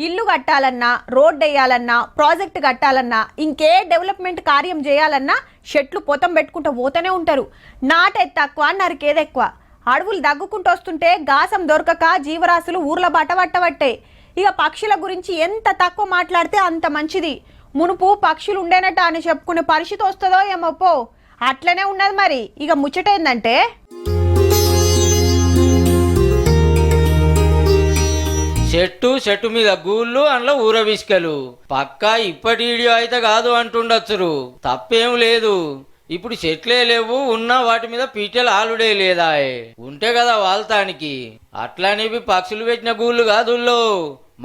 ఇల్లు కట్టాలన్నా, road వేయాలన్నా, project కట్టాలన్నా, ఇంకే డెవలప్మెంట్ కార్యం చేయాలన్నా చెట్లు పొతం పెట్టుకుంటూ పోతూనే ఉంటారు. నాటేది తక్కువ, నరికేది ఎక్కువ. అడవులు దగ్గుకుంటూ వస్తుంటే గాసం దొరకక జీవరాశులు ఊర్ల బాట పట్టబట్టే. ఇక పక్షుల గురించి ఎంత తక్కువ మాట్లాడితే అంత మంచిది. మునుపు పక్షులు ఉండేనట అని చెప్పుకునే పరిస్థితి వస్తుందో ఏమో పో. అట్లనే ఉన్నది మరి. ఇక ముచ్చటేందంటే చెట్టు మీద గూళ్ళు అందులో ఊరవిసుకలు. పక్కా ఇప్పటి వీడియో అయితే కాదు అంటుండొచ్చురు. తప్పేం లేదు. ఇప్పుడు చెట్లే లేవు, ఉన్నా వాటి మీద పీటలు ఆలుడే లేదా. ఉంటే కదా వాళ్తానికి. అట్లానేవి పక్షులు పెట్టిన గూళ్ళు కాదుల్లో,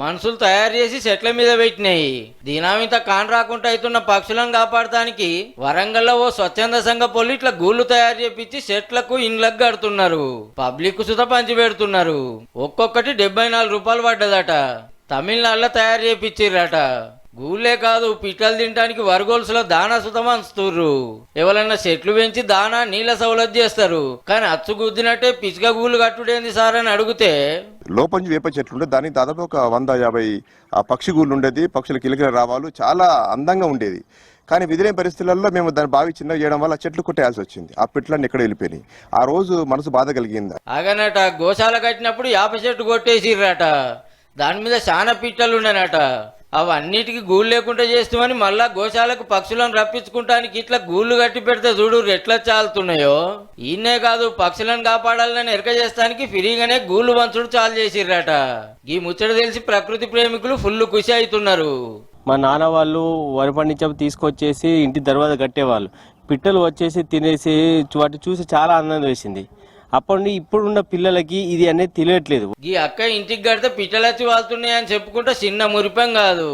మనుషులు తయారు చేసి చెట్ల మీద పెట్టినాయి. దీనామింత కాన్ రాకుండా అవుతున్న పక్షులను కాపాడటానికి వరంగల్లో ఓ స్వచ్ఛంద సంఘ పొల్లు ఇట్లా గూళ్ళు తయారు చేపించి చెట్లకు ఇండ్లకు కడుతున్నారు. పబ్లిక్ సుత పంచి పెడుతున్నారు. ఒక్కొక్కటి 74 రూపాయలు పడ్డదట. తమిళనాడులో తయారు చేపించిర్రట. గూళ్ళే కాదు, పిట్టలు తినడానికి వరగోల్సులో దానా సుతం అంచుతుర్రు. ఎవరన్నా చెట్లు పెంచి దానా నీళ్ళ సౌలభ్యం చేస్తారు. కానీ అచ్చుగుద్దినట్టే పిచ్చుక గూళ్ళు కట్టుడేంది సార్ అని అడిగితే, లోపంచి వేప చెట్లు ఉండే దానికి దాదాపు ఒక 150 పక్షి గూళ్ళు ఉండేది. పక్షుల కిలకిల రావాలు చాలా అందంగా ఉండేది. కానీ విధిలేని పరిస్థితులలో మేము దాన్ని బావి చిన్నగా చేయడం వల్ల చెట్లు కొట్టేయాల్సి వచ్చింది. ఆ పిట్లన్నీ ఎక్కడ వెళ్ళిపోయినాయి. ఆ రోజు మనసు బాధ కలిగింది. అగనట గోశాల కట్టినప్పుడు యాప చెట్టు కొట్టేసిర్రట. దాని మీద చాలా పిట్టలు ఉండనట. అవన్నిటికి గూళ్ళు లేకుండా చేస్తామని మళ్ళా గోశాలకు పక్షులను రప్పించుకుంటానికి ఇట్లా గూళ్ళు కట్టి పెడితే చూడు ఎట్లా చాలుతున్నాయో. ఈయనే కాదు, పక్షులను కాపాడాలని ఎరక చేస్తానికి ఫ్రీగానే గూళ్ళు వంచుడు చాలు చేసిర్రట. ఈ ముచ్చట తెలిసి ప్రకృతి ప్రేమికులు ఫుల్ ఖుషి అవుతున్నారు. మా నాన్న వాళ్ళు వరి పండించప్పుడు తీసుకొచ్చేసి ఇంటి దర్వాజా కట్టేవాళ్ళు. పిట్టలు వచ్చేసి తినేసి వాటి చూసి చాలా ఆనందం వేసింది. అప్పటి నుండి ఇప్పుడున్న పిల్లలకి ఇది అనేది తెలియట్లేదు. ఈ అక్క ఇంటికి కడితే పిట్టలు వచ్చి వాళ్తున్నాయి అని చెప్పుకుంటే చిన్న మురిపం కాదు.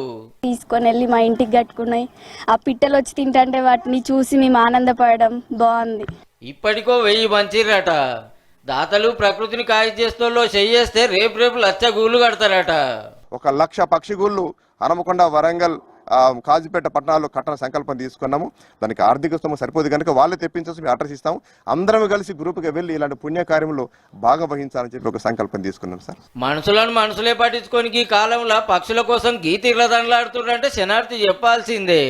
తీసుకొని వెళ్ళి మా ఇంటికి కట్టుకున్నాయి. ఆ పిట్టలు వచ్చి తింటే వాటిని చూసి మేము ఆనందపడడం బాగుంది. ఇప్పటికో 1000 పంచిర్రట. దాతలు ప్రకృతిని కాయ చేస్తోళ్ళు చెయ్యేస్తే రేపు లచ్చ గూళ్ళు కడతారట. 1,00,000 పక్షి గూళ్ళు హనుమకొండ, వరంగల్, కాజీపేట పట్టణాల్లో కట్టణ సంకల్పం తీసుకున్నాము. దానికి ఆర్థిక స్థోమత సరిపోదు కనుక వాళ్ళే తెప్పించేసి మేము అడ్రస్ ఇస్తాము. అందరం కలిసి గ్రూప్గా వెళ్ళి ఇలాంటి పుణ్యకార్యంలో భాగవహించాలని చెప్పి ఒక సంకల్పం తీసుకున్నాం సార్. మనుషులే పట్టించుకొని ఈ కాలంలో పక్షుల కోసం గీతీర్ల దండలాడుతున్నారంటే శనార్థి చెప్పాల్సిందే.